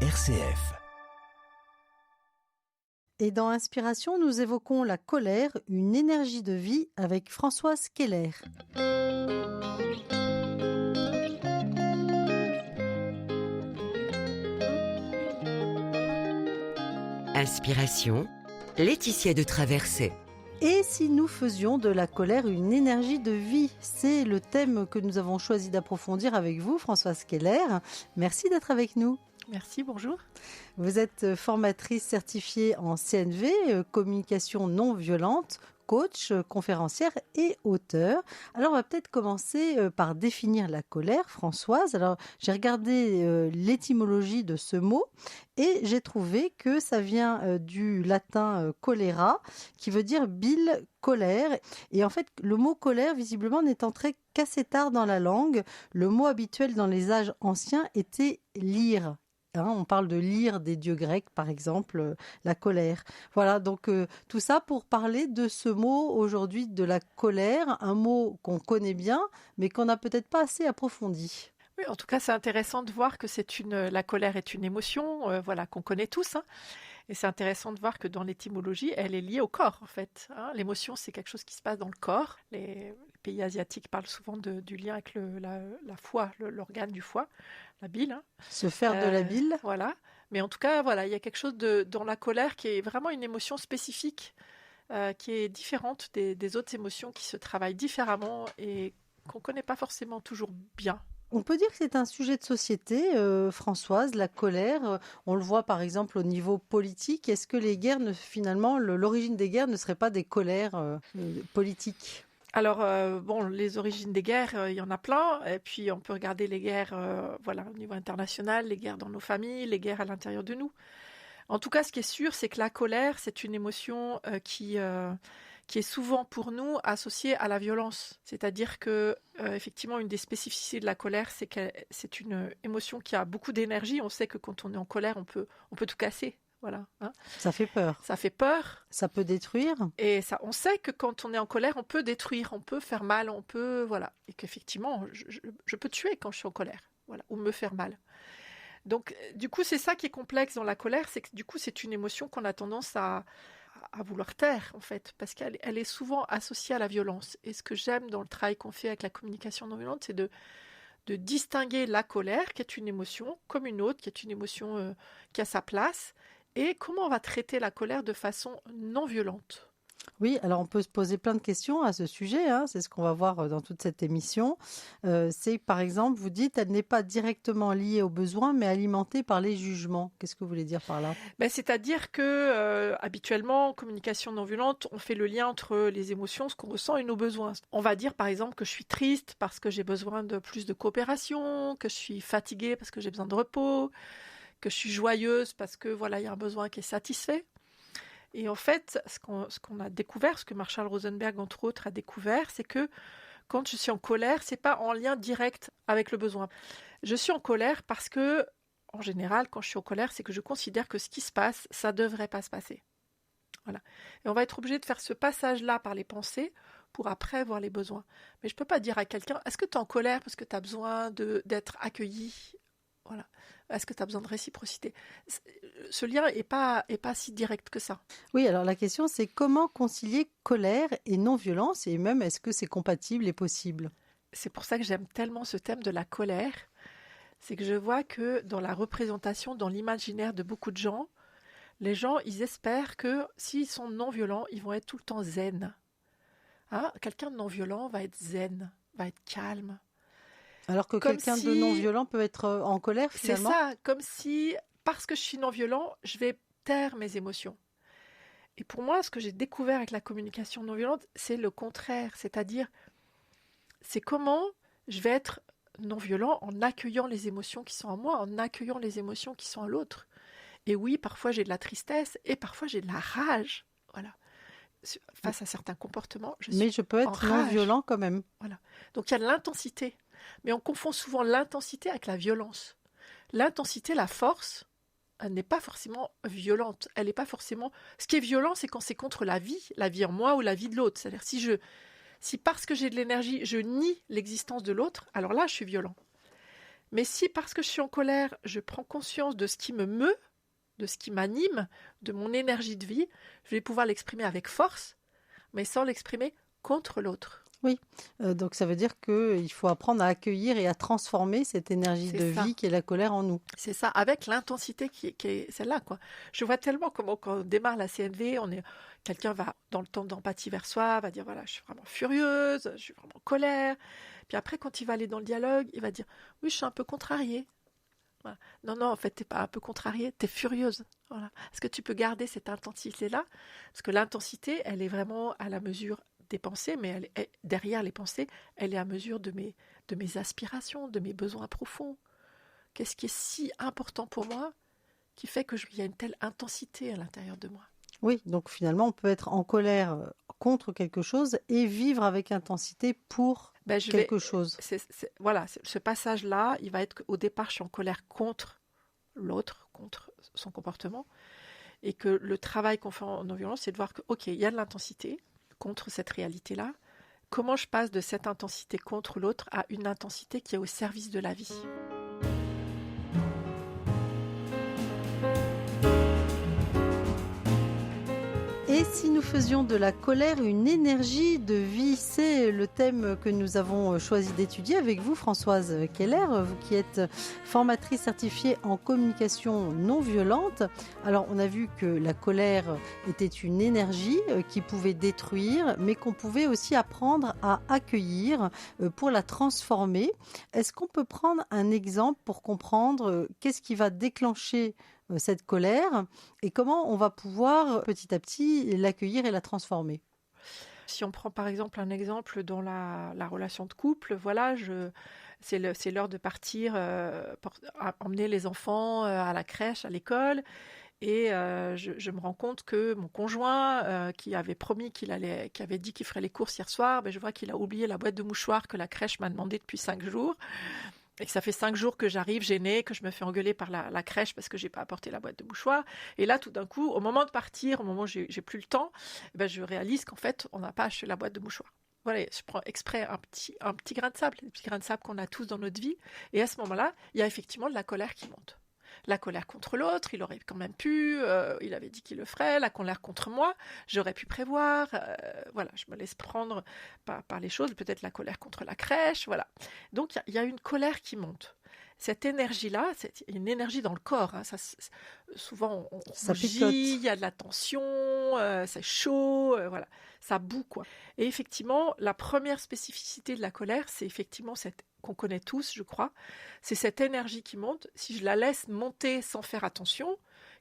RCF. Et dans Inspiration, nous évoquons la colère, une énergie de vie avec Françoise Keller. Inspiration, Laetitia de Traversée. Et si nous faisions de la colère une énergie de vie? C'est le thème que nous avons choisi d'approfondir avec vous, Françoise Keller. Merci d'être avec nous. Merci, bonjour. Vous êtes formatrice certifiée en CNV, communication non violente, coach, conférencière et auteur. Alors, on va peut-être commencer par définir la colère, Françoise. Alors, j'ai regardé l'étymologie de ce mot et j'ai trouvé que ça vient du latin cholera, qui veut dire bile, colère. Et en fait, le mot colère, visiblement, n'est entré qu'assez tard dans la langue. Le mot habituel dans les âges anciens était lyre. On parle de l'ire des dieux grecs, par exemple, la colère. Voilà, donc tout ça pour parler de ce mot aujourd'hui, de la colère, un mot qu'on connaît bien, mais qu'on n'a peut-être pas assez approfondi. Oui, en tout cas, c'est intéressant de voir que la colère est une émotion, qu'on connaît tous. Et c'est intéressant de voir que dans l'étymologie, elle est liée au corps, en fait. L'émotion, c'est quelque chose qui se passe dans le corps. Les pays asiatiques parlent souvent du lien avec la foie, l'organe du foie, la bile. Se faire de la bile. Voilà. Mais en tout cas, il y a quelque chose dans la colère qui est vraiment une émotion spécifique, qui est différente des autres émotions qui se travaillent différemment et qu'on ne connaît pas forcément toujours bien. On peut dire que c'est un sujet de société, Françoise, la colère. On le voit par exemple au niveau politique. Est-ce que les guerres, finalement, l'origine des guerres ne serait pas des colères politiques ? Alors, les origines des guerres, il y en a plein. Et puis, on peut regarder les guerres au niveau international, les guerres dans nos familles, les guerres à l'intérieur de nous. En tout cas, ce qui est sûr, c'est que la colère, c'est une émotion qui est souvent pour nous associée à la violence. C'est-à-dire que, effectivement, une des spécificités de la colère, c'est que c'est une émotion qui a beaucoup d'énergie. On sait que quand on est en colère, on peut tout casser. Voilà. Ça fait peur. Ça fait peur. Ça peut détruire. Et on sait que quand on est en colère, on peut détruire, on peut faire mal, et qu'effectivement, je peux tuer quand je suis en colère, ou me faire mal. Donc, du coup, c'est ça qui est complexe dans la colère, c'est que du coup, c'est une émotion qu'on a tendance à vouloir taire, en fait, parce qu'elle est souvent associée à la violence. Et ce que j'aime dans le travail qu'on fait avec la communication non violente, c'est de distinguer la colère, qui est une émotion, comme une autre, qui est une émotion qui a sa place, et comment on va traiter la colère de façon non violente. Oui, alors on peut se poser plein de questions à ce sujet, c'est ce qu'on va voir dans toute cette émission. C'est par exemple, vous dites, elle n'est pas directement liée aux besoins, mais alimentée par les jugements. Qu'est-ce que vous voulez dire par là ? C'est-à-dire que habituellement, en communication non violente, on fait le lien entre les émotions, ce qu'on ressent et nos besoins. On va dire par exemple que je suis triste parce que j'ai besoin de plus de coopération, que je suis fatiguée parce que j'ai besoin de repos, que je suis joyeuse parce que il y a un besoin qui est satisfait. Et en fait, ce qu'on a découvert, ce que Marshall Rosenberg, entre autres, a découvert, c'est que quand je suis en colère, c'est pas en lien direct avec le besoin. Je suis en colère parce que, en général, quand je suis en colère, c'est que je considère que ce qui se passe, ça devrait pas se passer. Voilà. Et on va être obligé de faire ce passage-là par les pensées pour après voir les besoins. Mais je peux pas dire à quelqu'un, est-ce que tu es en colère parce que tu as besoin d'être accueilli ? Voilà. Est-ce que tu as besoin de réciprocité ? Ce lien n'est pas si direct que ça. Oui, alors la question, c'est comment concilier colère et non-violence, et même est-ce que c'est compatible et possible ? C'est pour ça que j'aime tellement ce thème de la colère. C'est que je vois que dans la représentation, dans l'imaginaire de beaucoup de gens, les gens, ils espèrent que s'ils sont non-violents, ils vont être tout le temps zen. Quelqu'un de non-violent va être zen, va être calme. Alors que quelqu'un de non-violent peut être en colère, finalement. C'est ça, comme si, parce que je suis non-violent, je vais taire mes émotions. Et pour moi, ce que j'ai découvert avec la communication non-violente, c'est le contraire. C'est-à-dire, c'est comment je vais être non-violent en accueillant les émotions qui sont en moi, en accueillant les émotions qui sont en l'autre. Et oui, parfois j'ai de la tristesse et parfois j'ai de la rage. Voilà. Face à certains comportements, mais je peux être non-violent quand même. Voilà. Donc il y a de l'intensité. Mais on confond souvent l'intensité avec la violence. L'intensité, la force, elle n'est pas forcément violente. Elle n'est pas forcément. Ce qui est violent, c'est quand c'est contre la vie en moi ou la vie de l'autre. C'est-à-dire si parce que j'ai de l'énergie, je nie l'existence de l'autre, alors là, je suis violent. Mais si parce que je suis en colère, je prends conscience de ce qui me meut, de ce qui m'anime, de mon énergie de vie, je vais pouvoir l'exprimer avec force, mais sans l'exprimer contre l'autre. Oui, donc ça veut dire qu'il faut apprendre à accueillir et à transformer cette énergie C'est de ça. vie qui est la colère en nous. C'est ça, avec l'intensité qui est celle-là, quoi. Je vois tellement comment, quand on démarre la CNV, quelqu'un va, dans le temps d'empathie vers soi, va dire, voilà, je suis vraiment furieuse, je suis vraiment en colère. Puis après, quand il va aller dans le dialogue, il va dire, oui, je suis un peu contrariée. Voilà. Non, non, en fait, t'es pas un peu contrariée, t'es furieuse. Voilà. Est-ce que tu peux garder cette intensité-là? Parce que l'intensité, elle est vraiment à la mesure des pensées, mais derrière les pensées, elle est à mesure de mes aspirations, de mes besoins profonds. Qu'est-ce qui est si important pour moi qui fait qu'il y a une telle intensité à l'intérieur de moi? Oui, donc finalement, on peut être en colère contre quelque chose et vivre avec intensité pour quelque chose. Voilà, ce passage-là, il va être qu'au départ, je suis en colère contre l'autre, contre son comportement, et que le travail qu'on fait en non-violence, c'est de voir que, ok, il y a de l'intensité contre cette réalité-là. Comment je passe de cette intensité contre l'autre à une intensité qui est au service de la vie? Et si nous faisions de la colère une énergie de vie, c'est le thème que nous avons choisi d'étudier avec vous, Françoise Keller, vous qui êtes formatrice certifiée en communication non violente. Alors, on a vu que la colère était une énergie qui pouvait détruire, mais qu'on pouvait aussi apprendre à accueillir pour la transformer. Est-ce qu'on peut prendre un exemple pour comprendre qu'est-ce qui va déclencher cette colère et comment on va pouvoir petit à petit l'accueillir et la transformer? Si on prend par exemple un exemple dans la relation de couple, voilà, c'est l'heure de partir, emmener les enfants à la crèche, à l'école, et je me rends compte que mon conjoint, qui avait promis qui avait dit qu'il ferait les courses hier soir, je vois qu'il a oublié la boîte de mouchoirs que la crèche m'a demandé depuis 5 jours. Et que ça fait 5 jours que j'arrive gênée, que je me fais engueuler par la crèche parce que j'ai pas apporté la boîte de mouchoirs. Et là, tout d'un coup, au moment de partir, au moment où j'ai plus le temps, je réalise qu'en fait, on n'a pas acheté la boîte de mouchoirs. Voilà, je prends exprès un petit grain de sable, les petits grains de sable qu'on a tous dans notre vie. Et à ce moment-là, il y a effectivement de la colère qui monte. La colère contre l'autre, il aurait quand même pu, il avait dit qu'il le ferait. La colère contre moi, j'aurais pu prévoir. Voilà, je me laisse prendre par les choses, peut-être la colère contre la crèche, voilà. Donc il y a une colère qui monte. Cette énergie-là, c'est une énergie dans le corps. Hein, souvent, on rougit, il y a de la tension, c'est chaud, voilà, ça bout, quoi. Et effectivement, la première spécificité de la colère, c'est effectivement cette qu'on connaît tous, je crois, c'est cette énergie qui monte. Si je la laisse monter sans faire attention,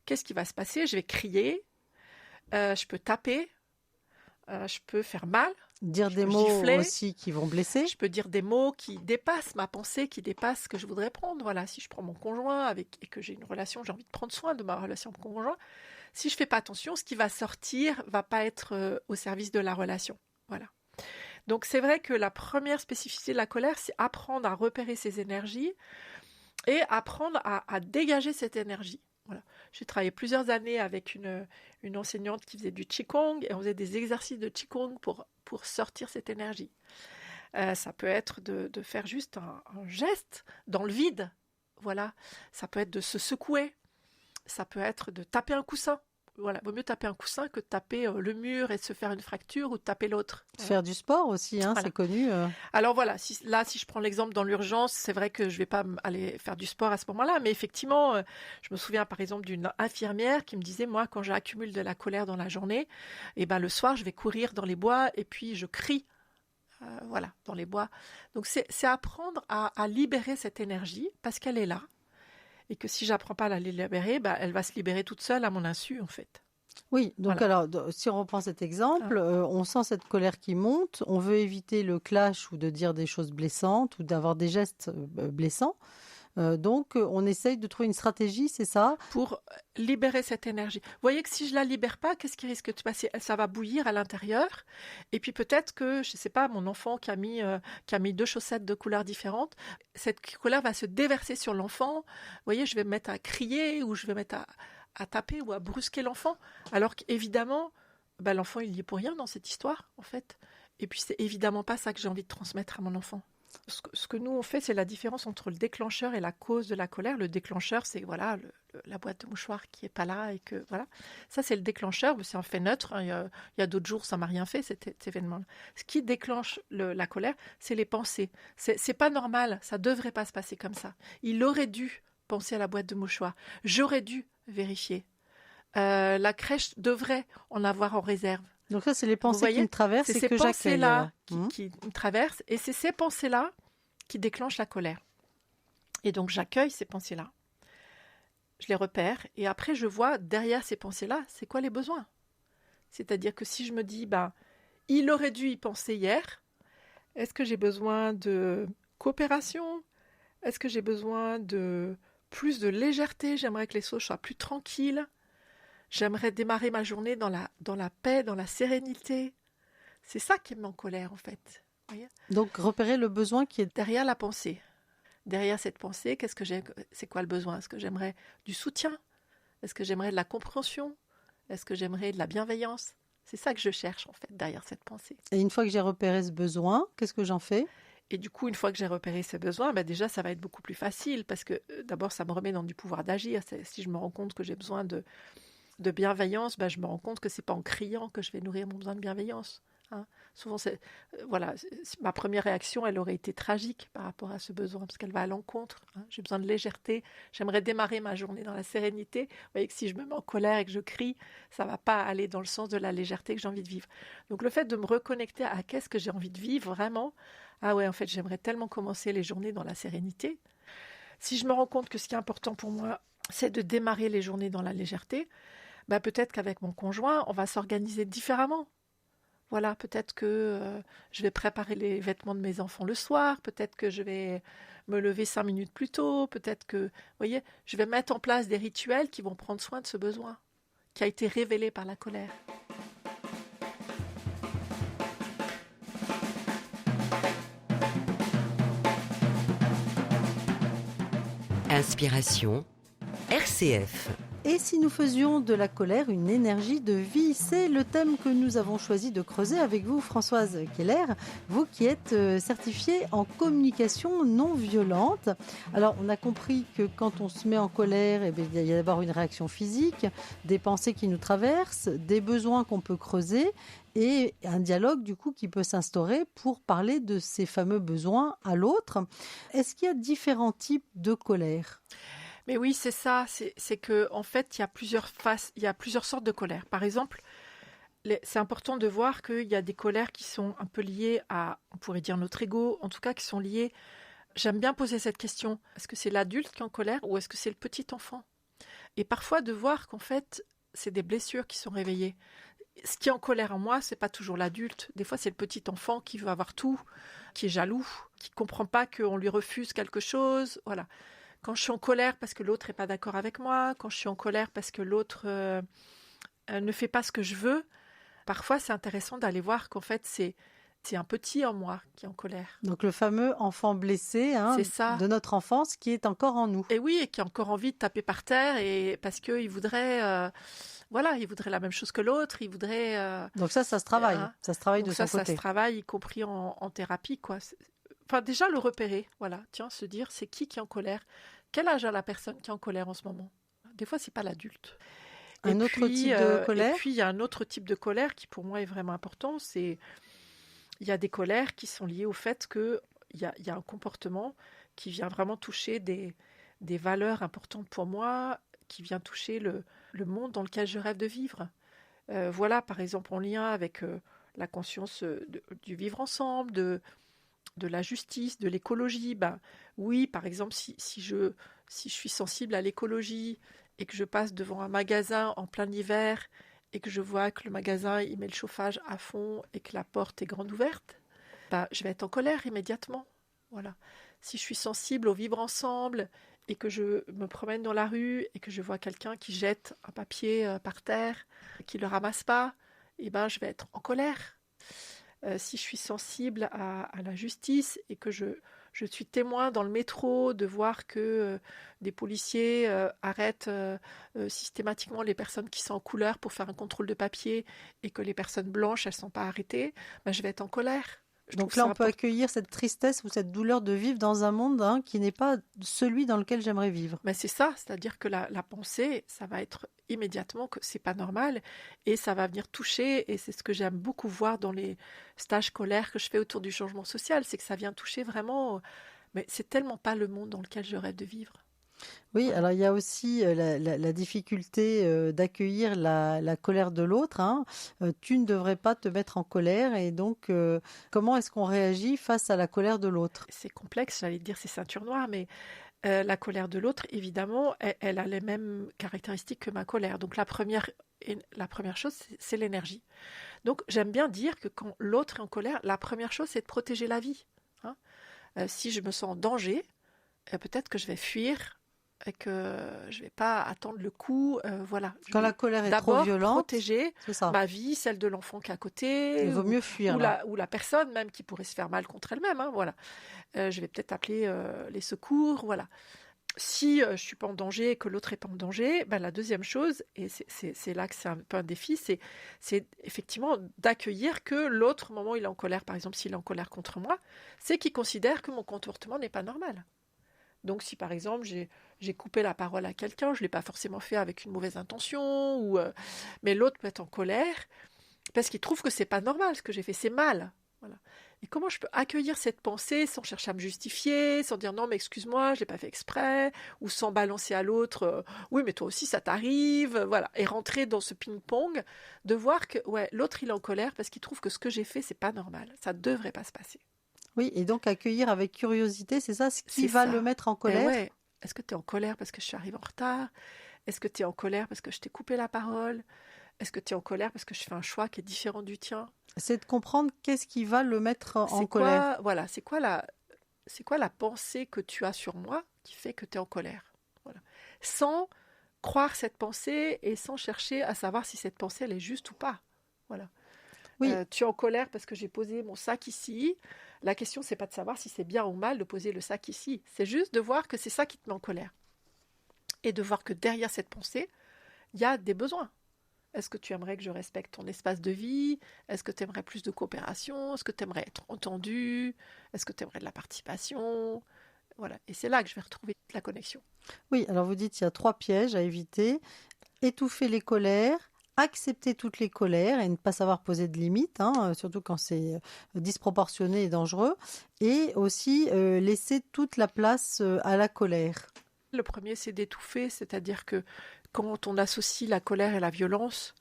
qu'est-ce qui va se passer? Je vais crier, je peux taper, je peux faire mal. Dire des mots gifler, aussi qui vont blesser. Je peux dire des mots qui dépassent ma pensée, qui dépassent ce que je voudrais prendre. Voilà, si je prends mon conjoint et que j'ai une relation, j'ai envie de prendre soin de ma relation avec mon conjoint. Si je fais pas attention, ce qui va sortir va pas être au service de la relation. Voilà. Donc c'est vrai que la première spécificité de la colère, c'est apprendre à repérer ses énergies et apprendre à dégager cette énergie. Voilà. J'ai travaillé plusieurs années avec une enseignante qui faisait du Qigong et on faisait des exercices de Qigong pour sortir cette énergie. Ça peut être de faire juste un geste dans le vide. Voilà. Ça peut être de se secouer. Ça peut être de taper un coussin. Voilà, vaut mieux taper un coussin que de taper le mur et de se faire une fracture ou de taper l'autre. Voilà. Faire du sport aussi, hein, voilà. C'est connu. Alors voilà, si je prends l'exemple dans l'urgence, c'est vrai que je ne vais pas aller faire du sport à ce moment-là, mais effectivement, je me souviens par exemple d'une infirmière qui me disait, moi, quand j'accumule de la colère dans la journée, le soir, je vais courir dans les bois et puis je crie. Voilà, dans les bois. Donc c'est apprendre à libérer cette énergie parce qu'elle est là. Et que si j'apprends pas à la libérer, elle va se libérer toute seule à mon insu, en fait. Oui, donc voilà. Alors, si on reprend cet exemple, on sent cette colère qui monte, on veut éviter le clash ou de dire des choses blessantes ou d'avoir des gestes blessants. Donc, on essaye de trouver une stratégie, c'est ça? Pour libérer cette énergie. Vous voyez que si je la libère pas, qu'est-ce qui risque de se passer? Ça va bouillir à l'intérieur. Et puis peut-être que, je sais pas, mon enfant qui a mis 2 chaussettes de couleurs différentes, cette colère va se déverser sur l'enfant. Vous voyez, je vais me mettre à crier ou je vais me mettre à taper ou à brusquer l'enfant. Alors qu'évidemment, l'enfant, il y est pour rien dans cette histoire, en fait. Et puis, c'est évidemment pas ça que j'ai envie de transmettre à mon enfant. Ce que nous on fait, c'est la différence entre le déclencheur et la cause de la colère. Le déclencheur, c'est voilà la boîte de mouchoirs qui est pas là et que voilà. Ça, c'est le déclencheur. C'est un fait neutre, hein. Il y a d'autres jours, ça m'a rien fait cet événement. Ce qui déclenche la colère, c'est les pensées. C'est pas normal. Ça devrait pas se passer comme ça. Il aurait dû penser à la boîte de mouchoirs. J'aurais dû vérifier. La crèche devrait en avoir en réserve. Donc ça, c'est les Vous pensées qui voyez, me traversent c'est et ces que j'accueille. pensées-là Alors. qui me traversent et c'est ces pensées-là qui déclenchent la colère. Et donc j'accueille ces pensées-là, je les repère et après je vois derrière ces pensées-là, c'est quoi les besoins. C'est-à-dire que si je me dis, il aurait dû y penser hier, est-ce que j'ai besoin de coopération? Est-ce que j'ai besoin de plus de légèreté? J'aimerais que les choses soient plus tranquilles. J'aimerais démarrer ma journée dans la paix, dans la sérénité. C'est ça qui me met en colère, en fait. Voyez, Donc, repérer le besoin qui est... derrière la pensée. Derrière cette pensée, c'est quoi le besoin? Est-ce que j'aimerais du soutien? Est-ce que j'aimerais de la compréhension? Est-ce que j'aimerais de la bienveillance? C'est ça que je cherche, en fait, derrière cette pensée. Et une fois que j'ai repéré ce besoin, qu'est-ce que j'en fais? Et du coup, une fois que j'ai repéré ces besoins, déjà, ça va être beaucoup plus facile parce que d'abord, ça me remet dans du pouvoir d'agir. Si je me rends compte que j'ai besoin de bienveillance, je me rends compte que c'est pas en criant que je vais nourrir mon besoin de bienveillance. Hein. Souvent, ma première réaction, elle aurait été tragique par rapport à ce besoin, parce qu'elle va à l'encontre. Hein. J'ai besoin de légèreté. J'aimerais démarrer ma journée dans la sérénité. Vous voyez que si je me mets en colère et que je crie, ça va pas aller dans le sens de la légèreté que j'ai envie de vivre. Donc le fait de me reconnecter à qu'est-ce que j'ai envie de vivre vraiment, ah ouais, en fait, j'aimerais tellement commencer les journées dans la sérénité. Si je me rends compte que ce qui est important pour moi, c'est de démarrer les journées dans la légèreté, peut-être qu'avec mon conjoint, on va s'organiser différemment. Voilà, peut-être que je vais préparer les vêtements de mes enfants le soir, peut-être que je vais me lever 5 minutes plus tôt, peut-être que, vous voyez, je vais mettre en place des rituels qui vont prendre soin de ce besoin qui a été révélé par la colère. Inspiration, RCF. Et si nous faisions de la colère une énergie de vie? C'est le thème que nous avons choisi de creuser avec vous, Françoise Keller, vous qui êtes certifiée en communication non violente. Alors, on a compris que quand on se met en colère, il y a d'abord une réaction physique, des pensées qui nous traversent, des besoins qu'on peut creuser et un dialogue du coup qui peut s'instaurer pour parler de ces fameux besoins à l'autre. Est-ce qu'il y a différents types de colère? Mais oui, c'est ça. C'est que en fait, il y a plusieurs faces, il y a plusieurs sortes de colère. Par exemple, c'est important de voir qu'il y a des colères qui sont un peu liées à, on pourrait dire notre ego, en tout cas qui sont liées. J'aime bien poser cette question. Est-ce que c'est l'adulte qui est en colère ou est-ce que c'est le petit enfant? Et parfois de voir qu'en fait, c'est des blessures qui sont réveillées. Ce qui est en colère en moi, c'est pas toujours l'adulte. Des fois, c'est le petit enfant qui veut avoir tout, qui est jaloux, qui comprend pas qu'on lui refuse quelque chose. Voilà. Quand je suis en colère parce que l'autre n'est pas d'accord avec moi, quand je suis en colère parce que l'autre ne fait pas ce que je veux, parfois c'est intéressant d'aller voir qu'en fait c'est un petit en moi qui est en colère. Donc le fameux enfant blessé C'est ça. de notre enfance qui est encore en nous. Et oui, et qui a encore envie de taper par terre et parce qu'il voudrait, il voudrait la même chose que l'autre, il voudrait. Donc ça se travaille, ça se travaille donc de son côté. Ça se travaille, y compris en thérapie, quoi. Enfin, déjà le repérer, se dire c'est qui est en colère, quel âge a la personne qui est en colère en ce moment. Des fois, c'est pas l'adulte. Un autre type de colère. Et puis il y a un autre type de colère qui pour moi est vraiment important, il y a des colères qui sont liées au fait que il y a un comportement qui vient vraiment toucher des valeurs importantes pour moi, qui vient toucher le monde dans lequel je rêve de vivre. Par exemple, en lien avec la conscience du vivre ensemble, de la justice, de l'écologie. Oui, par exemple, si je suis sensible à l'écologie et que je passe devant un magasin en plein hiver et que je vois que le magasin il met le chauffage à fond et que la porte est grande ouverte, je vais être en colère immédiatement. Voilà. Si je suis sensible au vivre ensemble et que je me promène dans la rue et que je vois quelqu'un qui jette un papier par terre, qui ne le ramasse pas, je vais être en colère. Si je suis sensible à la justice et que je suis témoin dans le métro de voir que des policiers arrêtent systématiquement les personnes qui sont en couleur pour faire un contrôle de papier et que les personnes blanches, elles ne sont pas arrêtées, je vais être en colère. Je trouve Donc là, ça on peut important. accueillir cette tristesse ou cette douleur de vivre dans un monde qui n'est pas celui dans lequel j'aimerais vivre. Mais c'est ça, c'est-à-dire que la pensée, ça va être immédiatement que c'est pas normal et ça va venir toucher, et c'est ce que j'aime beaucoup voir dans les stages scolaires que je fais autour du changement social, c'est que ça vient toucher vraiment, mais c'est tellement pas le monde dans lequel je rêve de vivre. Oui, Voilà. alors il y a aussi la difficulté d'accueillir la colère de l'autre, hein. Tu ne devrais pas te mettre en colère et donc comment est-ce qu'on réagit face à la colère de l'autre? C'est complexe, j'allais dire c'est ceinture noire, mais la colère de l'autre, évidemment, elle a les mêmes caractéristiques que ma colère. Donc la première chose, c'est l'énergie. Donc j'aime bien dire que quand l'autre est en colère, la première chose, c'est de protéger la vie, hein. Si je me sens en danger, peut-être que je vais fuir et que je vais pas attendre le coup. Voilà, je Quand la vais colère est trop d'abord violente, protéger c'est ça. ma vie, celle de l'enfant qui est à Il côté, vaut mieux fuir là. ou la personne même qui pourrait se faire mal contre elle-même, hein, voilà. Je vais peut-être appeler les secours, voilà. Si je suis pas en danger et que l'autre est pas en danger, ben, la deuxième chose, et c'est là que c'est un peu un défi, c'est effectivement d'accueillir que l'autre, au moment où il est en colère, par exemple s'il est en colère contre moi, c'est qu'il considère que mon comportement n'est pas normal. Donc si par exemple j'ai coupé la parole à quelqu'un, je ne l'ai pas forcément fait avec une mauvaise intention, mais l'autre peut être en colère parce qu'il trouve que c'est pas normal ce que j'ai fait, c'est mal. Voilà. Et comment je peux accueillir cette pensée sans chercher à me justifier, sans dire non mais excuse-moi, je l'ai pas fait exprès, ou sans balancer à l'autre oui mais toi aussi ça t'arrive, voilà, et rentrer dans ce ping-pong de voir que ouais l'autre il est en colère parce qu'il trouve que ce que j'ai fait c'est pas normal, ça devrait pas se passer. Oui, et donc accueillir avec curiosité, c'est ça ce qui C'est va le ça. mettre en Et colère? ouais, est-ce que tu es en colère parce que je suis arrivée en retard? Est-ce que tu es en colère parce que je t'ai coupé la parole? Est-ce que tu es en colère parce que je fais un choix qui est différent du tien? C'est de comprendre qu'est-ce qui va le mettre en C'est colère. quoi, voilà, c'est quoi la pensée que tu as sur moi qui fait que tu es en colère? Voilà. Sans croire cette pensée et sans chercher à savoir si cette pensée elle est juste ou pas. Voilà. Oui, Tu es en colère parce que j'ai posé mon sac ici. La question, c'est pas de savoir si c'est bien ou mal de poser le sac ici. C'est juste de voir que c'est ça qui te met en colère. Et de voir que derrière cette pensée, il y a des besoins. Est-ce que tu aimerais que je respecte ton espace de vie? Est-ce que tu aimerais plus de coopération? Est-ce que tu aimerais être entendu? Est-ce que tu aimerais de la participation? Voilà. Et c'est là que je vais retrouver la connexion. oui, alors vous dites il y a 3 pièges à éviter. Étouffer les colères, accepter toutes les colères et ne pas savoir poser de limites, hein, surtout quand c'est disproportionné et dangereux. Et aussi laisser toute la place à la colère. Le premier, c'est d'étouffer, c'est-à-dire que quand on associe la colère et la violence,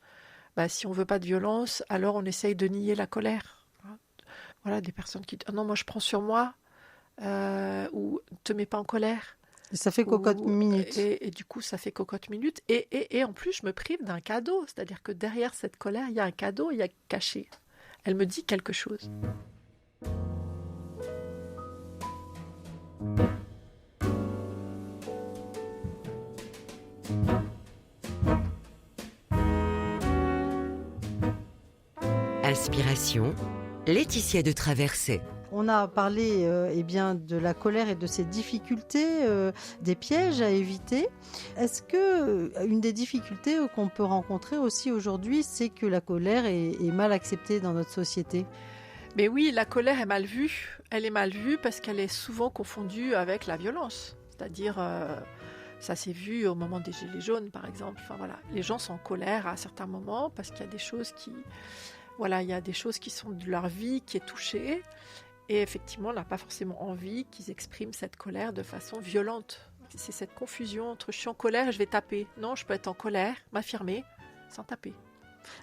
bah, si on veut pas de violence, alors on essaye de nier la colère. Voilà, des personnes qui disent ah non, moi je prends sur moi, ou ne te mets pas en colère. Et ça fait cocotte minute. Et du coup, ça fait cocotte minute. Et en plus, je me prive d'un cadeau. C'est-à-dire que derrière cette colère, il y a un cadeau, il y a caché. Elle me dit quelque chose. Inspiration, Laetitia de Traversée. On a parlé eh bien, de la colère et de ses difficultés, des pièges à éviter. Est-ce que une des difficultés qu'on peut rencontrer aussi aujourd'hui, c'est que la colère est mal acceptée dans notre société? Mais oui, la colère est mal vue. Elle est mal vue parce qu'elle est souvent confondue avec la violence. C'est-à-dire, ça s'est vu au moment des Gilets jaunes, par exemple. Enfin, voilà. Les gens sont en colère à certains moments parce qu'il y a des choses qui... Voilà, il y a des choses qui sont de leur vie qui est touchée. Et effectivement, on n'a pas forcément envie qu'ils expriment cette colère de façon violente. C'est cette confusion entre je suis en colère et je vais taper. Non, je peux être en colère, m'affirmer, sans taper.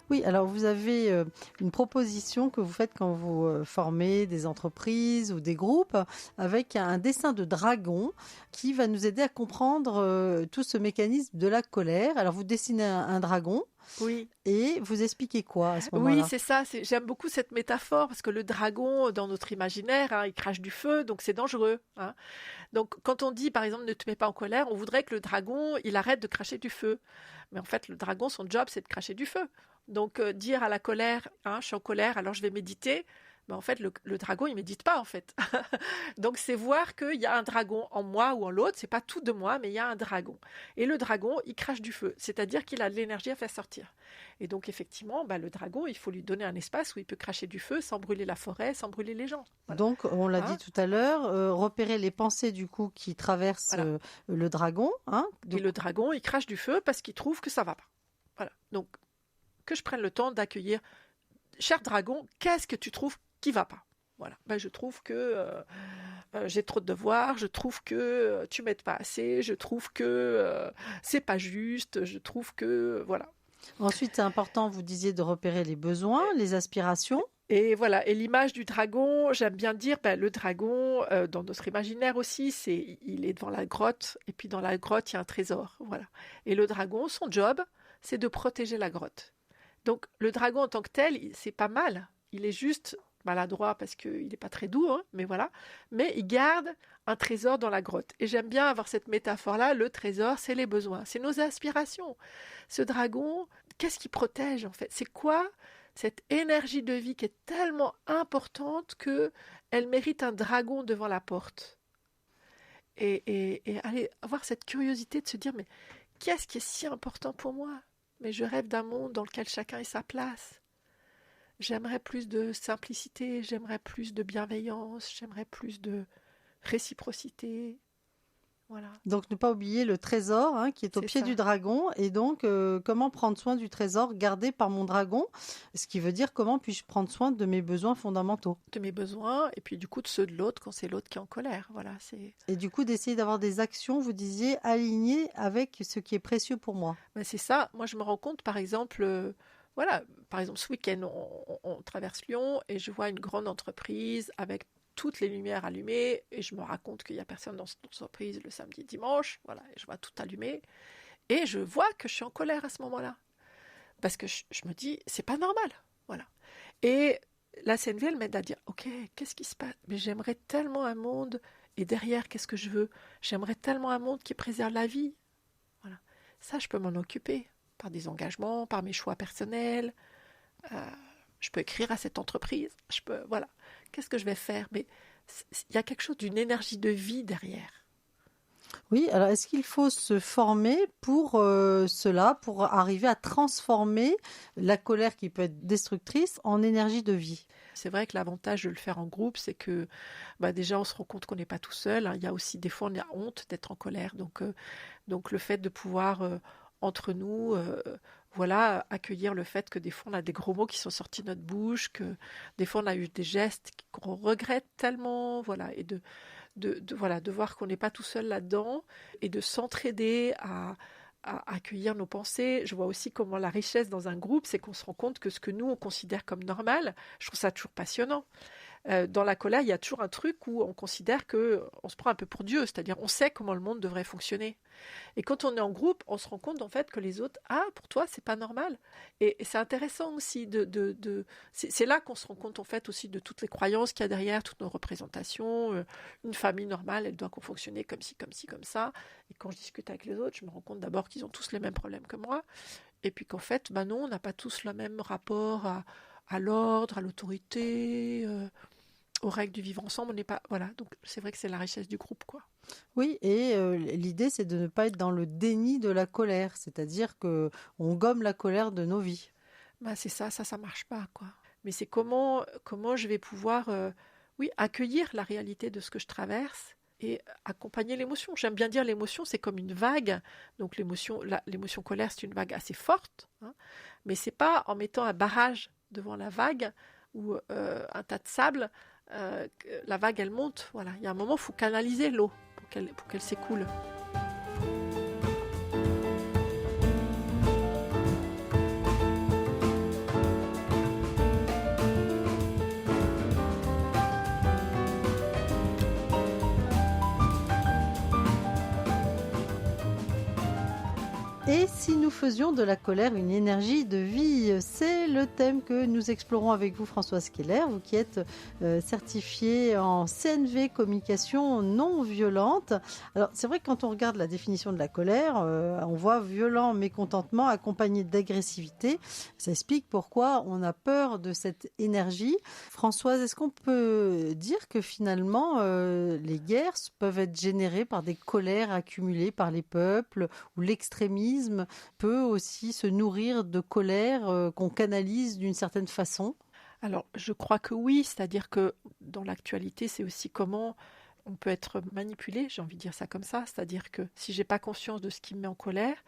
Oui, alors vous avez une proposition que vous faites quand vous formez des entreprises ou des groupes avec un dessin de dragon qui va nous aider à comprendre tout ce mécanisme de la colère. Alors vous dessinez un dragon Oui. et vous expliquez quoi à ce Oui, moment-là? c'est ça. J'aime beaucoup cette métaphore parce que le dragon, dans notre imaginaire, hein, il crache du feu, donc c'est dangereux, hein. Donc, quand on dit, par exemple, ne te mets pas en colère, on voudrait que le dragon, il arrête de cracher du feu. Mais en fait, le dragon, son job, c'est de cracher du feu. Donc, dire à la colère, hein, je suis en colère, alors je vais méditer. Mais en fait, le dragon, il médite pas, en fait. Donc, c'est voir qu'il y a un dragon en moi ou en l'autre. C'est pas tout de moi, mais il y a un dragon. Et le dragon, il crache du feu. C'est-à-dire qu'il a de l'énergie à faire sortir. Et donc, effectivement, le dragon, il faut lui donner un espace où il peut cracher du feu sans brûler la forêt, sans brûler les gens. Voilà. Donc, on l'a Hein? dit tout à l'heure, repérer les pensées du coup qui traversent Voilà. le dragon. Hein. Et Donc, le dragon, il crache du feu parce qu'il trouve que ça va pas. Voilà. Donc, que je prenne le temps d'accueillir. Cher dragon, qu'est-ce que tu trouves qui va pas? Voilà. Je trouve que j'ai trop de devoirs, je trouve que tu m'aides pas assez, je trouve que c'est pas juste, je trouve que voilà. ensuite, c'est important, vous disiez, de repérer les besoins, les aspirations. Et voilà. Et l'image du dragon, j'aime bien dire, le dragon, dans notre imaginaire aussi, il est devant la grotte, et puis dans la grotte, il y a un trésor. Voilà. Et le dragon, son job, c'est de protéger la grotte. Donc, le dragon en tant que tel, c'est pas mal. Il est juste maladroit parce qu'il n'est pas très doux, hein, mais voilà. Mais il garde un trésor dans la grotte. Et j'aime bien avoir cette métaphore-là. Le trésor, c'est les besoins, c'est nos aspirations. Ce dragon, qu'est-ce qu'il protège en fait? C'est quoi cette énergie de vie qui est tellement importante qu'elle mérite un dragon devant la porte? Et aller avoir cette curiosité de se dire, mais qu'est-ce qui est si important pour moi? Mais je rêve d'un monde dans lequel chacun ait sa place. J'aimerais plus de simplicité, j'aimerais plus de bienveillance, j'aimerais plus de réciprocité. Voilà. Donc, ne pas oublier le trésor qui est au C'est pied ça. du dragon. Et donc, comment prendre soin du trésor gardé par mon dragon? Ce qui veut dire comment puis-je prendre soin de mes besoins fondamentaux? De mes besoins et puis du coup de ceux de l'autre quand c'est l'autre qui est en colère. Voilà, Et du coup, d'essayer d'avoir des actions, vous disiez, alignées avec ce qui est précieux pour moi. c'est ça. Moi, je me rends compte, par exemple, par exemple, ce week-end, on traverse Lyon et je vois une grande entreprise avec toutes les lumières allumées et je me raconte qu'il n'y a personne dans cette entreprise le samedi et dimanche. Voilà, et je vois tout allumé et je vois que je suis en colère à ce moment-là parce que je me dis c'est pas normal. Voilà. Et la CNV, elle m'aide à dire ok, qu'est-ce qui se passe? Mais j'aimerais tellement un monde et derrière, qu'est-ce que je veux? J'aimerais tellement un monde qui préserve la vie. Voilà. Ça, je peux m'en occuper par des engagements, par mes choix personnels. Je peux écrire à cette entreprise. Voilà. Qu'est-ce que je vais faire? Mais il y a quelque chose d'une énergie de vie derrière. Oui, alors est-ce qu'il faut se former pour cela, pour arriver à transformer la colère qui peut être destructrice en énergie de vie? C'est vrai que l'avantage de le faire en groupe, c'est que déjà on se rend compte qu'on n'est pas tout seul. Hein. Il y a aussi des fois on a honte d'être en colère. Donc le fait de pouvoir entre nous, accueillir le fait que des fois on a des gros mots qui sont sortis de notre bouche, que des fois on a eu des gestes qu'on regrette tellement, voilà, et de voir qu'on n'est pas tout seul là-dedans et de s'entraider à accueillir nos pensées. Je vois aussi comment la richesse dans un groupe, c'est qu'on se rend compte que ce que nous, on considère comme normal, je trouve ça toujours passionnant. Dans la colère, il y a toujours un truc où on considère qu'on se prend un peu pour Dieu, c'est-à-dire on sait comment le monde devrait fonctionner. Et quand on est en groupe, on se rend compte en fait que les autres, pour toi, c'est pas normal. Et c'est intéressant aussi c'est là qu'on se rend compte en fait aussi de toutes les croyances qu'il y a derrière, toutes nos représentations. Une famille normale, elle doit fonctionner comme ci, comme ci, comme ça. Et quand je discute avec les autres, je me rends compte d'abord qu'ils ont tous les mêmes problèmes que moi. Et puis qu'en fait, non, on n'a pas tous le même rapport à l'ordre, à l'autorité, aux règles du vivre ensemble. On n'est pas, voilà. Donc c'est vrai que c'est la richesse du groupe, quoi. Oui, et l'idée, c'est de ne pas être dans le déni de la colère, c'est-à-dire que on gomme la colère de nos vies. C'est ça marche pas, quoi. Mais c'est comment je vais pouvoir, accueillir la réalité de ce que je traverse et accompagner l'émotion. J'aime bien dire l'émotion, c'est comme une vague. Donc l'émotion colère, c'est une vague assez forte, hein, mais c'est pas en mettant un barrage devant la vague ou un tas de sable, la vague elle monte. Voilà, il y a un moment, il faut canaliser l'eau pour qu'elle s'écoule. Et si nous faisions de la colère une énergie de vie? C'est le thème que nous explorons avec vous, Françoise Keller, vous qui êtes certifiée en CNV, communication non violente. Alors, c'est vrai que quand on regarde la définition de la colère, on voit violent mécontentement accompagné d'agressivité. Ça explique pourquoi on a peur de cette énergie. Françoise, est-ce qu'on peut dire que finalement, les guerres peuvent être générées par des colères accumulées par les peuples, ou l'extrémisme peut aussi se nourrir de colère qu'on canalise d'une certaine façon? Alors, je crois que oui, c'est-à-dire que dans l'actualité, c'est aussi comment on peut être manipulé, j'ai envie de dire ça comme ça, c'est-à-dire que si j'ai pas conscience de ce qui me met en colère,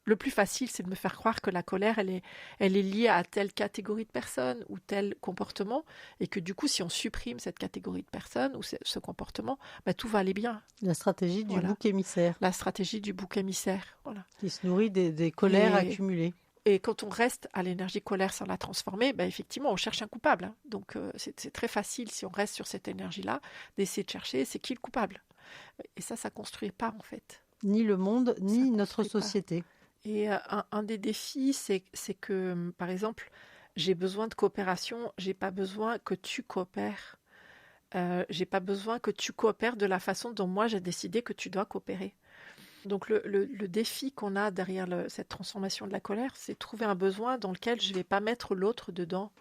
le plus facile, c'est de me faire croire que la colère, elle est liée à telle catégorie de personnes ou tel comportement, et que du coup, si on supprime cette catégorie de personnes ou ce comportement, bah, tout va aller bien. La stratégie du Voilà. bouc émissaire. La stratégie du bouc émissaire, voilà. Qui se nourrit des colères accumulées. Et quand on reste à l'énergie colère sans la transformer, bah effectivement, on cherche un coupable. Hein. Donc, c'est très facile, si on reste sur cette énergie-là, d'essayer de chercher c'est qui le coupable. Et ça ne construit pas, en fait. Ni le monde, ni notre société. Et un des défis, c'est que, par exemple, j'ai besoin de coopération, j'ai pas besoin que tu coopères. J'ai pas besoin que tu coopères de la façon dont moi j'ai décidé que tu dois coopérer. Donc le défi qu'on a derrière cette transformation de la colère, c'est trouver un besoin dans lequel je ne vais pas mettre l'autre dedans.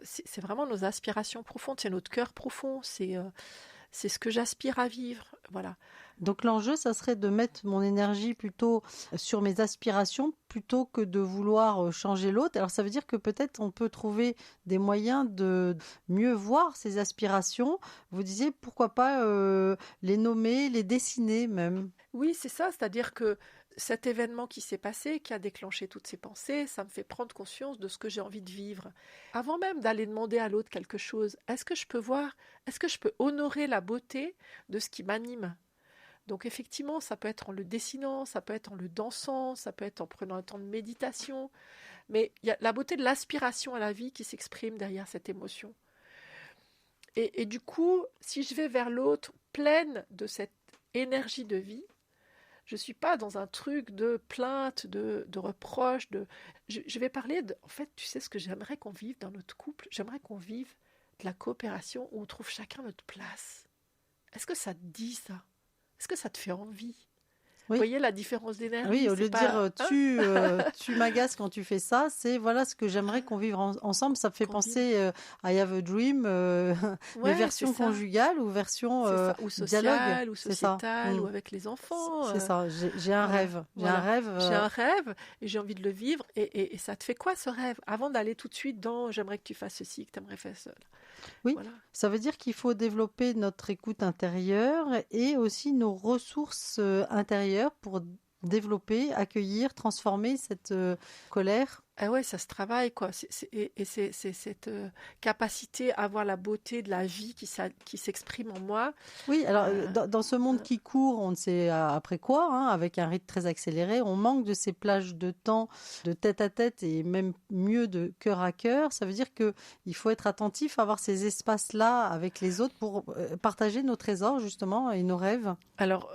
C'est vraiment nos aspirations profondes, c'est notre cœur profond, c'est ce que j'aspire à vivre. Voilà. Donc l'enjeu, ça serait de mettre mon énergie plutôt sur mes aspirations plutôt que de vouloir changer l'autre. Alors ça veut dire que peut-être on peut trouver des moyens de mieux voir ces aspirations. Vous disiez pourquoi pas les nommer, les dessiner même. Oui, c'est ça, c'est-à-dire que cet événement qui s'est passé, qui a déclenché toutes ces pensées, ça me fait prendre conscience de ce que j'ai envie de vivre. Avant même d'aller demander à l'autre quelque chose, est-ce que je peux honorer la beauté de ce qui m'anime ? Donc effectivement, ça peut être en le dessinant, ça peut être en le dansant, ça peut être en prenant un temps de méditation, mais il y a la beauté de l'aspiration à la vie qui s'exprime derrière cette émotion. Et du coup, si je vais vers l'autre pleine de cette énergie de vie, je ne suis pas dans un truc de plainte, de reproche. Je vais parler de... En fait, tu sais ce que j'aimerais qu'on vive dans notre couple? J'aimerais qu'on vive de la coopération où on trouve chacun notre place. Est-ce que ça te dit ça? Est-ce que ça te fait envie? Oui. Vous voyez la différence d'énergie? Oui, au lieu de dire tu m'agaces quand tu fais ça, c'est voilà ce que j'aimerais qu'on vive ensemble. Ça me fait penser I Have a Dream, mais version conjugale ou version ou sociale dialogue, ou sociétale, ou avec les enfants. C'est ça, j'ai un rêve. J'ai un rêve et j'ai envie de le vivre. Et ça te fait quoi ce rêve? Avant d'aller tout de suite dans j'aimerais que tu fasses ceci, que tu aimerais faire cela. Oui, voilà. Ça veut dire qu'il faut développer notre écoute intérieure et aussi nos ressources intérieures pour développer, accueillir, transformer cette colère. Ah ouais, ça se travaille, quoi. Et c'est cette capacité à voir la beauté de la vie qui s'exprime en moi. Oui, alors dans ce monde qui court, on ne sait après quoi, hein, avec un rythme très accéléré, on manque de ces plages de temps, de tête à tête et même mieux de cœur à cœur. Ça veut dire qu'il faut être attentif à avoir ces espaces-là avec les autres pour partager nos trésors, justement, et nos rêves. Alors,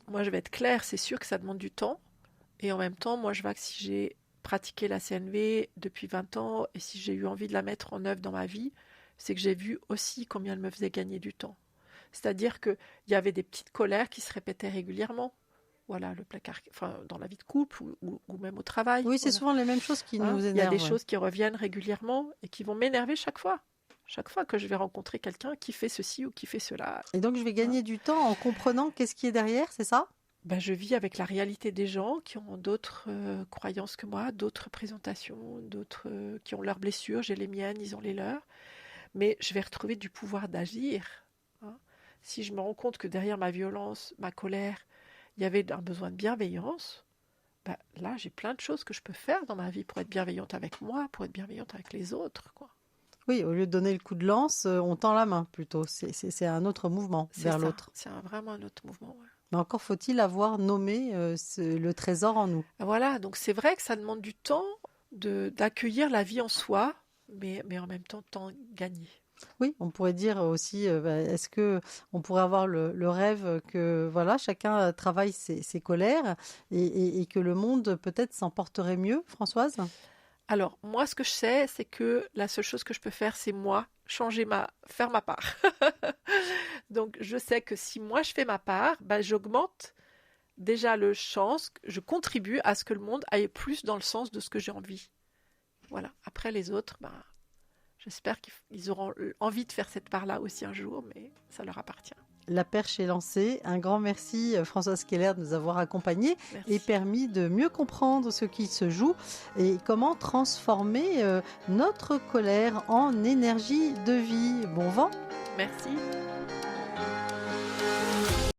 moi, je vais être claire, c'est sûr que ça demande du temps. Et en même temps, moi, je vois que si j'ai pratiqué la CNV depuis 20 ans et si j'ai eu envie de la mettre en œuvre dans ma vie, c'est que j'ai vu aussi combien elle me faisait gagner du temps. C'est-à-dire qu'il y avait des petites colères qui se répétaient régulièrement. Voilà, le placard, enfin, dans la vie de couple ou même au travail. Oui, c'est souvent les mêmes choses qui nous énervent. Il y a des choses qui reviennent régulièrement et qui vont m'énerver chaque fois. Chaque fois que je vais rencontrer quelqu'un qui fait ceci ou qui fait cela. Et donc, je vais gagner du temps en comprenant qu'est-ce qui est derrière, c'est ça ? Je vis avec la réalité des gens qui ont d'autres croyances que moi, d'autres présentations, d'autres qui ont leurs blessures, j'ai les miennes, ils ont les leurs. Mais je vais retrouver du pouvoir d'agir. Hein. Si je me rends compte que derrière ma violence, ma colère, il y avait un besoin de bienveillance, là, j'ai plein de choses que je peux faire dans ma vie pour être bienveillante avec moi, pour être bienveillante avec les autres, quoi. Oui, au lieu de donner le coup de lance, on tend la main plutôt. C'est un autre mouvement vers l'autre. C'est vraiment un autre mouvement, ouais. Mais encore faut-il avoir nommé le trésor en nous. Voilà, donc c'est vrai que ça demande du temps d'accueillir la vie en soi, mais en même temps gagner. Oui, on pourrait dire aussi, est-ce que on pourrait avoir le rêve que voilà, chacun travaille ses colères et que le monde peut-être s'en porterait mieux, Françoise? Alors, moi, ce que je sais, c'est que la seule chose que je peux faire, c'est moi, faire ma part. Donc, je sais que si moi je fais ma part, bah, j'augmente déjà le chance, je contribue à ce que le monde aille plus dans le sens de ce que j'ai envie. Voilà. Après, les autres, bah, j'espère qu'ils auront envie de faire cette part-là aussi un jour, mais ça leur appartient. La perche est lancée. Un grand merci, Françoise Keller, de nous avoir accompagnés et Merci. permis de mieux comprendre ce qui se joue et comment transformer notre colère en énergie de vie. Bon vent! Merci.